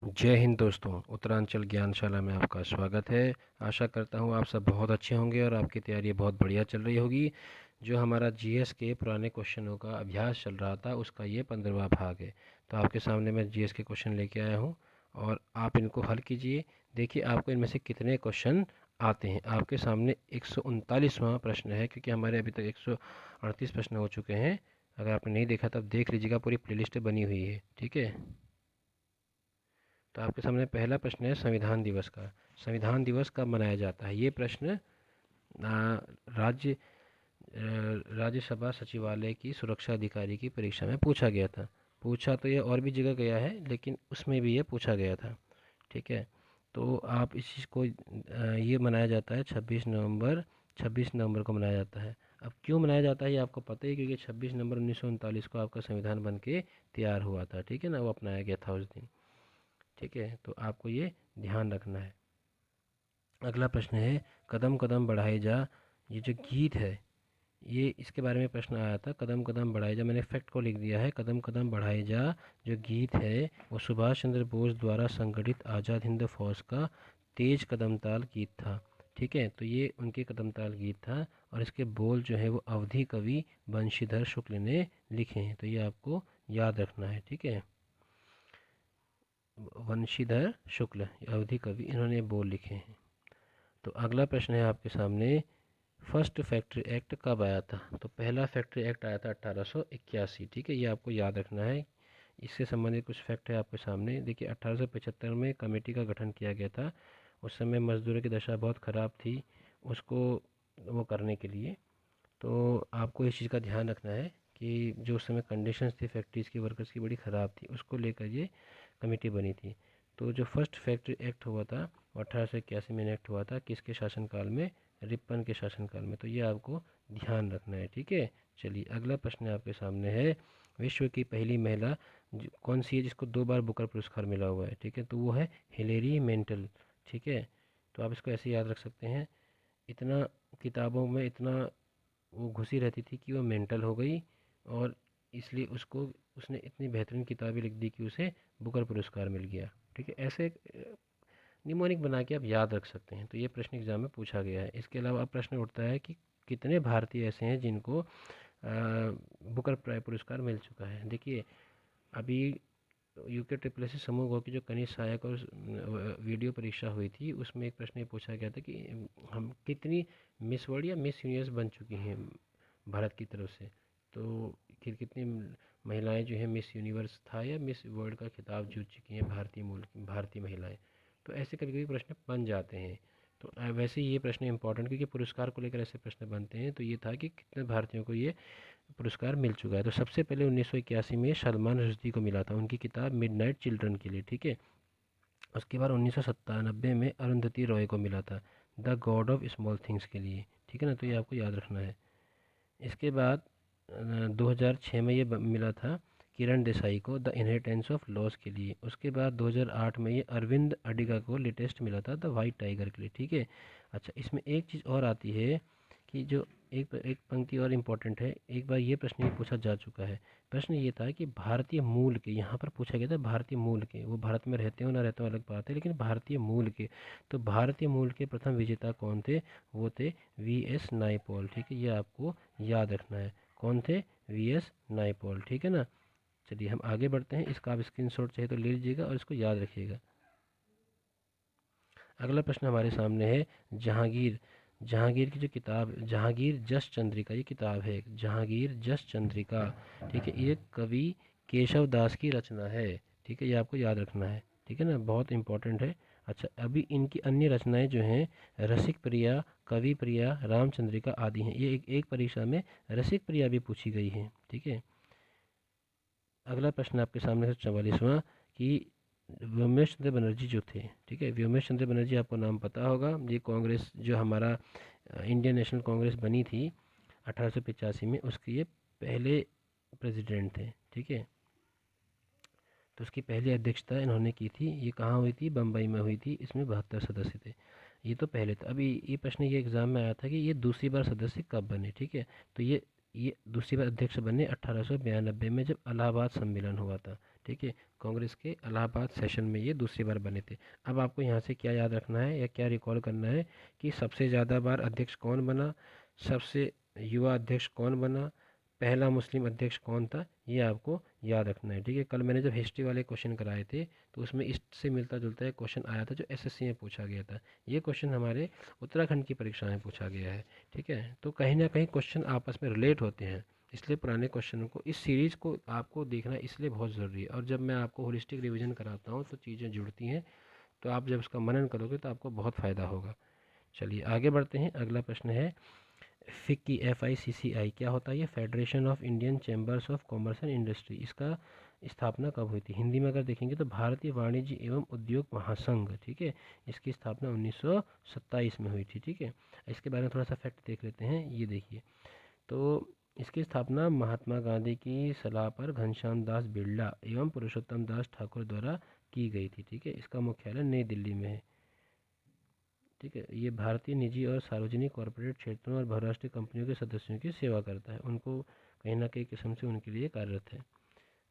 जय हिंद दोस्तों। उत्तरांचल ज्ञानशाला में आपका स्वागत है। आशा करता हूँ आप सब बहुत अच्छे होंगे और आपकी तैयारी बहुत बढ़िया चल रही होगी। जो हमारा जीएस के पुराने क्वेश्चनों का अभ्यास चल रहा था उसका ये 15वां भाग है। तो आपके सामने मैं जीएस के क्वेश्चन लेके आया हूँ और आप इनको हल कीजिए। देखिए आपको इनमें से कितने क्वेश्चन आते हैं। आपके सामने 139वां प्रश्न है, क्योंकि हमारे अभी तक 138 प्रश्न हो चुके हैं। अगर आपने नहीं देखा तब देख लीजिएगा, पूरी प्लेलिस्ट बनी हुई है। ठीक है, तो आपके सामने पहला प्रश्न है संविधान दिवस का। संविधान दिवस कब मनाया जाता है? ये प्रश्न राज्य राज्यसभा सचिवालय की सुरक्षा अधिकारी की परीक्षा में पूछा गया था। पूछा तो ये और भी जगह गया है, लेकिन उसमें भी ये पूछा गया था। ठीक है, तो आप इस चीज़ को ये मनाया जाता है 26 नवंबर को मनाया जाता है। अब क्यों मनाया जाता है ये आपको पता ही, क्योंकि 26 नवंबर 1939 को आपका संविधान बन के तैयार हुआ था। ठीक है ना, वो अपनाया गया था उस दिन। ठीक है, तो आपको ये ध्यान रखना है। अगला प्रश्न है कदम कदम बढ़ाए जा। ये जो गीत है, ये इसके बारे में प्रश्न आया था। कदम कदम बढ़ाए जा, मैंने फैक्ट को लिख दिया है। कदम कदम बढ़ाए जा जो गीत है वो सुभाष चंद्र बोस द्वारा संगठित आज़ाद हिंद फौज का तेज कदम ताल गीत था। ठीक है, तो ये उनके कदम ताल गीत था और इसके बोल जो है वो अवधि कवि बंशीधर शुक्ल ने लिखे हैं। तो ये आपको याद रखना है। ठीक है, वंशीधर शुक्ल अवधि कवि, इन्होंने बोल लिखे हैं। तो अगला प्रश्न है आपके सामने, फर्स्ट फैक्ट्री एक्ट कब आया था? तो पहला फैक्ट्री एक्ट आया था 1881। ठीक है, ये आपको याद रखना है। इससे संबंधित कुछ फैक्ट है आपके सामने। देखिए 1875 में कमेटी का गठन किया गया था। उस समय मजदूरों की दशा बहुत ख़राब थी, उसको वो करने के लिए। तो आपको इस चीज़ का ध्यान रखना है कि जो उस समय कंडीशंस थी फैक्ट्रीज़ की, वर्कर्स की बड़ी ख़राब थी, उसको लेकर ये कमेटी बनी थी। तो जो फर्स्ट फैक्ट्री एक्ट हुआ था वो 1881 में इनेक्ट हुआ था। किसके शासनकाल में? रिपन के शासनकाल में। तो ये आपको ध्यान रखना है। ठीक है, चलिए अगला प्रश्न आपके सामने है, विश्व की पहली महिला कौन सी है जिसको 2 बार बुकर पुरस्कार मिला हुआ है? ठीक है, तो वो है हिलेरी मेंटल। ठीक है, तो आप इसको ऐसे याद रख सकते हैं। इतना किताबों में इतना वो घुसी रहती थी कि वो मेंटल हो गई, और इसलिए उसको उसने इतनी बेहतरीन किताबें लिख दी कि उसे बुकर पुरस्कार मिल गया। ठीक है, ऐसे निमोनिक बना के आप याद रख सकते हैं। तो ये प्रश्न एग्जाम में पूछा गया है। इसके अलावा अब प्रश्न उठता है कि कितने भारतीय ऐसे हैं जिनको बुकर पुरस्कार मिल चुका है? देखिए अभी यूके ट्रिपल एस समूह गो की जो कनिष्ठ सहायक और वीडियो परीक्षा हुई थी, उसमें एक प्रश्न ये पूछा गया था कि हम कितनी मिस वर्ल्ड या मिस यूनिवर्स बन चुकी हैं भारत की तरफ से। तो कितनी महिलाएं जो है मिस यूनिवर्स था या मिस वर्ल्ड का खिताब जीत चुकी हैं भारतीय मूल की भारतीय महिलाएं। तो ऐसे कभी कभी प्रश्न बन जाते हैं। तो वैसे ये प्रश्न इंपॉर्टेंट, क्योंकि पुरस्कार को लेकर ऐसे प्रश्न बनते हैं। तो ये था कि कितने भारतीयों को ये पुरस्कार मिल चुका है। तो सबसे पहले 1981 में सलमान रुश्दी को मिला था उनकी किताब मिडनाइट चिल्ड्रन के लिए। ठीक है, उसके बाद 1997 में अरुंधति रॉय को मिला था the God of small things के लिए। ठीक है ना, तो ये आपको याद रखना है। इसके बाद 2006 में ये मिला था किरण देसाई को द इनहेरिटेंस ऑफ लॉस के लिए। उसके बाद 2008 में ये अरविंद अडिगा को लेटेस्ट मिला था द वाइट टाइगर के लिए। ठीक है, अच्छा इसमें एक चीज़ और आती है कि जो एक एक पंक्ति और इम्पोर्टेंट है। एक बार ये प्रश्न भी पूछा जा चुका है। प्रश्न ये था कि भारतीय मूल के, यहाँ पर पूछा गया था भारतीय मूल के, वो भारत में रहते हो ना रहते हो अलग बात है, लेकिन भारतीय मूल के। तो भारतीय मूल के प्रथम विजेता कौन थे? वो थे वी एस नायपॉल। ठीक है, ये आपको याद रखना है। कौन थे? V S Naipaul. ठीक है ना, चलिए हम आगे बढ़ते हैं। इसका आप स्क्रीनशॉट चाहे तो ले लीजिएगा और इसको याद रखिएगा। अगला प्रश्न हमारे सामने है जहांगीर। जहांगीर की जो किताब जहांगीर जस चंद्रिका, ये किताब है जहांगीर जस चंद्रिका। ठीक है, ये कवि केशव दास की रचना है। ठीक है, ये आपको याद रखना है। ठीक है ना, बहुत इंपॉर्टेंट है। अच्छा अभी इनकी अन्य रचनाएं जो हैं रसिक प्रिया, कवि प्रिया, रामचंद्रिका आदि हैं। ये एक परीक्षा में रसिक प्रिया भी पूछी गई है। ठीक है, अगला प्रश्न आपके सामने है 44वां कि व्योमेश चंद्र बनर्जी जो थे। ठीक है, व्योमेश चंद्र बनर्जी आपको नाम पता होगा। ये कांग्रेस जो हमारा इंडियन नेशनल कांग्रेस बनी थी 1885 में, उसके ये पहले प्रेसिडेंट थे। ठीक है, तो उसकी पहली अध्यक्षता इन्होंने की थी। ये कहाँ हुई थी? बम्बई में हुई थी। इसमें 72 सदस्य थे। ये तो पहले था। अभी ये प्रश्न ये एग्ज़ाम में आया था कि ये दूसरी बार सदस्य कब बने। ठीक है, तो ये दूसरी बार अध्यक्ष बने 1892 में जब इलाहाबाद सम्मेलन हुआ था। ठीक है, कांग्रेस के इलाहाबाद सेशन में ये दूसरी बार बने थे। अब आपको यहाँ से क्या याद रखना है या क्या रिकॉल करना है कि सबसे ज़्यादा बार अध्यक्ष कौन बना, सबसे युवा अध्यक्ष कौन बना, पहला मुस्लिम अध्यक्ष कौन था, ये आपको याद रखना है। ठीक है, कल मैंने जब हिस्ट्री वाले क्वेश्चन कराए थे तो उसमें इससे मिलता जुलता एक क्वेश्चन आया था जो एसएससी में पूछा गया था। ये क्वेश्चन हमारे उत्तराखंड की परीक्षा में पूछा गया है। ठीक है, तो कहीं ना कहीं क्वेश्चन आपस में रिलेट होते हैं, इसलिए पुराने क्वेश्चनों को, इस सीरीज़ को आपको देखना इसलिए बहुत ज़रूरी है। और जब मैं आपको होलिस्टिक रिवीजन कराता हूँ तो चीज़ें जुड़ती हैं, तो आप जब उसका मनन करोगे तो आपको बहुत फ़ायदा होगा। चलिए आगे बढ़ते हैं। अगला प्रश्न है फिक की FICCI क्या होता है? ये federation of Indian chambers of commerce and industry, इसका स्थापना कब हुई थी? हिंदी में अगर देखेंगे तो भारतीय वाणिज्य एवं उद्योग महासंघ। ठीक है, इसकी स्थापना 1927 में हुई थी। ठीक है, इसके बारे में थोड़ा सा फैक्ट देख लेते हैं। ये देखिए, तो इसकी स्थापना महात्मा गांधी की सलाह पर घनश्याम दास बिरला एवं पुरुषोत्तम दास ठाकुर द्वारा की गई थी। ठीक है, इसका मुख्यालय नई दिल्ली में है। ठीक है, ये भारतीय निजी और सार्वजनिक कॉरपोरेट क्षेत्रों और बहुराष्ट्रीय कंपनियों के सदस्यों की सेवा करता है, उनको कहीं ना कहीं किस्म से उनके लिए कार्यरत है।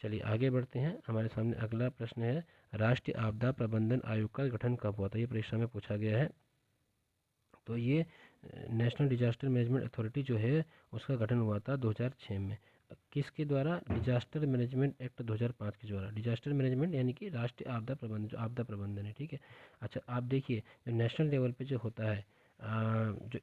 चलिए आगे बढ़ते हैं। हमारे सामने अगला प्रश्न है, राष्ट्रीय आपदा प्रबंधन आयोग का गठन कब हुआ था? ये परीक्षा में पूछा गया है। तो ये नेशनल डिजास्टर मैनेजमेंट अथॉरिटी जो है उसका गठन हुआ था 2006 में। किसके द्वारा? डिजास्टर मैनेजमेंट एक्ट 2005 के द्वारा। डिजास्टर मैनेजमेंट यानी कि राष्ट्रीय आपदा प्रबंधन, जो आपदा प्रबंधन है। ठीक है, अच्छा आप देखिए, जो नेशनल लेवल पे जो होता है, जो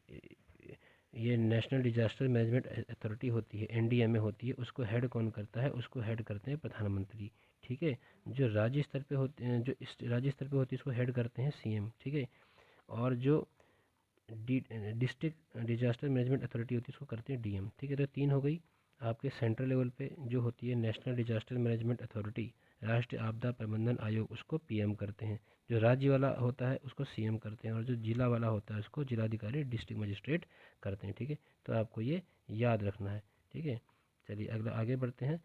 ये नेशनल डिजास्टर मैनेजमेंट अथॉरिटी होती है, NDMA होती है, उसको हेड कौन करता है? उसको हेड करते हैं प्रधानमंत्री। ठीक है, जो राज्य स्तर पे होते हैं, जो राज्य स्तर पे होती है उसको हेड करते हैं CM। ठीक है, और जो डिस्ट्रिक्ट डिजास्टर मैनेजमेंट अथॉरिटी होती है उसको करते हैं DM। ठीक है, तो 3 हो गई। आपके सेंट्रल लेवल पे जो होती है नेशनल डिजास्टर मैनेजमेंट अथॉरिटी, राष्ट्रीय आपदा प्रबंधन आयोग, उसको PM करते हैं। जो राज्य वाला होता है उसको CM करते हैं, और जो जिला वाला होता है उसको जिलाधिकारी डिस्ट्रिक्ट मजिस्ट्रेट करते हैं। ठीक है, तो आपको ये याद रखना है। ठीक है, चलिए अगला आगे बढ़ते हैं।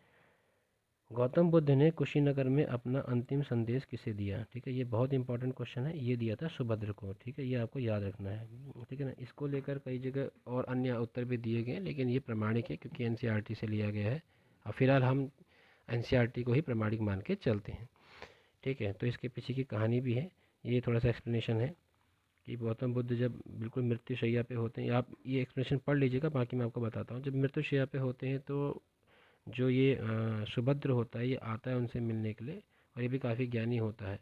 गौतम बुद्ध ने कुशीनगर में अपना अंतिम संदेश किसे दिया? ठीक है, ये बहुत इंपॉर्टेंट क्वेश्चन है। ये दिया था सुभद्र को। ठीक है, ये आपको याद रखना है। ठीक है ना, इसको लेकर कई जगह और अन्य उत्तर भी दिए गए हैं, लेकिन ये प्रमाणिक है क्योंकि NCERT से लिया गया है, और फिलहाल हम NCERT को ही प्रमाणिक मान के चलते हैं। ठीक है, तो इसके पीछे की कहानी भी है, ये थोड़ा सा एक्सप्लेनेशन है कि गौतम बुद्ध जब बिल्कुल मृत्युशैया पे होते हैं, आप ये एक्सप्लेनेशन पढ़ लीजिएगा, बाकी मैं आपको बताता हूँ। जब मृत्युशैया पे होते हैं तो जो ये सुभद्र होता है ये आता है उनसे मिलने के लिए, और ये भी काफ़ी ज्ञानी होता है,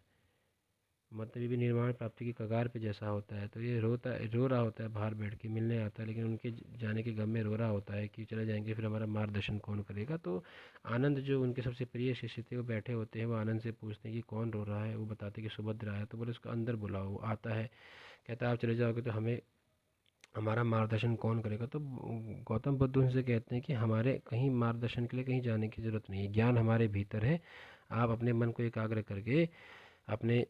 मतलब ये भी निर्वाण प्राप्ति की कगार पे जैसा होता है। तो ये रो रहा होता है बाहर बैठ के, मिलने आता है, लेकिन उनके जाने के गम में रो रहा होता है कि चले जाएंगे फिर हमारा मार्गदर्शन कौन करेगा। तो आनंद जो उनके सबसे प्रिय शिष्य थे वो बैठे होते हैं, वो आनंद से पूछते हैं कि कौन रो रहा है, वो बताते हैं कि सुभद्र आया। तो बोले उसको अंदर बुलाओ। वो आता है, कहता है आप चले जाओगे तो हमें हमारा मार्गदर्शन कौन करेगा? तो गौतम बुद्ध उनसे कहते हैं कि हमारे कहीं मार्गदर्शन के लिए कहीं जाने की ज़रूरत नहीं है, ज्ञान हमारे भीतर है। आप अपने मन को एकाग्र करके, अपने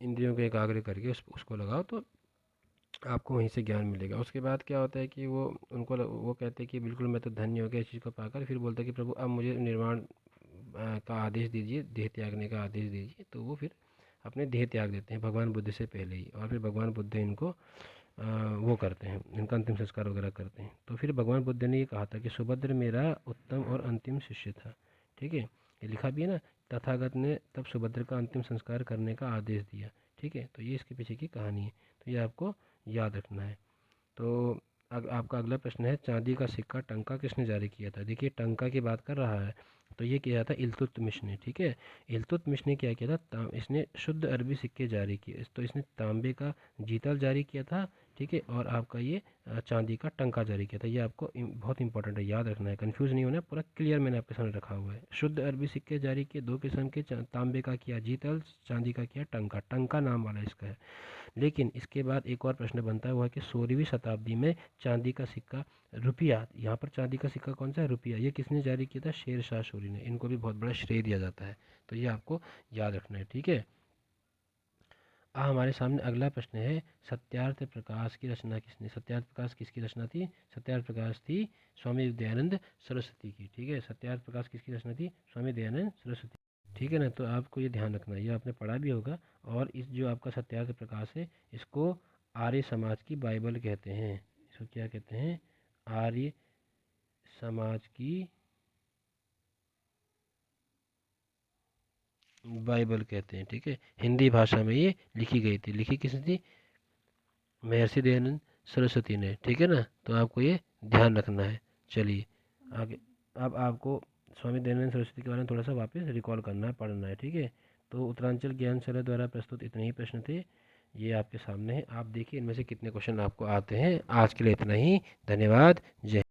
इंद्रियों को एकाग्र करके उसको लगाओ तो आपको वहीं से ज्ञान मिलेगा। उसके बाद क्या होता है कि वो कहते हैं कि बिल्कुल मैं तो धन्य हो गया इस चीज़ को पाकर। फिर बोलते हैं कि प्रभु अब मुझे निर्वाण का आदेश दीजिए, देह त्यागने का आदेश दीजिए। तो वो फिर अपने देह त्याग देते हैं भगवान बुद्ध से पहले ही, और फिर भगवान बुद्ध इनको वो करते हैं, इनका अंतिम संस्कार वगैरह करते हैं। तो फिर भगवान बुद्ध ने ये कहा था कि सुभद्र मेरा उत्तम और अंतिम शिष्य था। ठीक है, ये लिखा भी है ना, तथागत ने तब सुभद्र का अंतिम संस्कार करने का आदेश दिया। ठीक है, तो ये इसके पीछे की कहानी है, तो ये आपको याद रखना है। तो आपका अगला प्रश्न है, चांदी का सिक्का टंका किसने जारी किया था? देखिए टंका की बात कर रहा है, तो ये किया था इल्तुतमिश ने। ठीक है, इल्तुतमिश ने क्या किया था, इसने शुद्ध अरबी सिक्के जारी किए। तो इसने तांबे का जीतल जारी किया था। ठीक है, और आपका ये चांदी का टंका जारी किया था। ये आपको बहुत इंपॉर्टेंट है, याद रखना है, कंफ्यूज नहीं होना है, पूरा क्लियर मैंने आपके सामने रखा हुआ है। शुद्ध अरबी सिक्के जारी किए 2 किस्म के, तांबे का किया जीतल, चांदी का किया टंका। टंका नाम वाला इसका है। लेकिन इसके बाद एक और प्रश्न बनता है, वो है कि 16वीं शताब्दी में चांदी का सिक्का, रुपया, यहाँ पर चांदी का सिक्का कौन सा है? रुपया, ये किसने जारी किया था? शेर शाह सूरी ने। इनको भी बहुत बड़ा श्रेय दिया जाता है, तो ये आपको याद रखना है। ठीक है, हमारे सामने अगला प्रश्न है, सत्यार्थ प्रकाश की रचना किसने? सत्यार्थ प्रकाश किसकी रचना थी? सत्यार्थ प्रकाश थी स्वामी दयानंद सरस्वती की। ठीक है, सत्यार्थ प्रकाश किसकी रचना थी? स्वामी दयानंद सरस्वती। ठीक है ना, तो आपको ये ध्यान रखना है, ये आपने पढ़ा भी होगा। और इस जो आपका सत्यार्थ प्रकाश है, इसको आर्य समाज की बाइबल कहते हैं। इसको क्या कहते हैं? आर्य समाज की बाइबल कहते हैं, ठीक है। हिंदी भाषा में ये लिखी गई थी। लिखी किसने थी? महर्षि दयानंद सरस्वती ने, ठीक है ना। तो आपको ये ध्यान रखना है। चलिए आगे। अब आपको स्वामी दयानंद सरस्वती के बारे में थोड़ा सा वापस रिकॉल करना है, पढ़ना है, ठीक है। तो उत्तरांचल ज्ञानशाला द्वारा प्रस्तुत इतने ही प्रश्न थे, ये आपके सामने है। आप देखिए इनमें से कितने क्वेश्चन आपको आते हैं। आज के लिए इतना ही। धन्यवाद। जय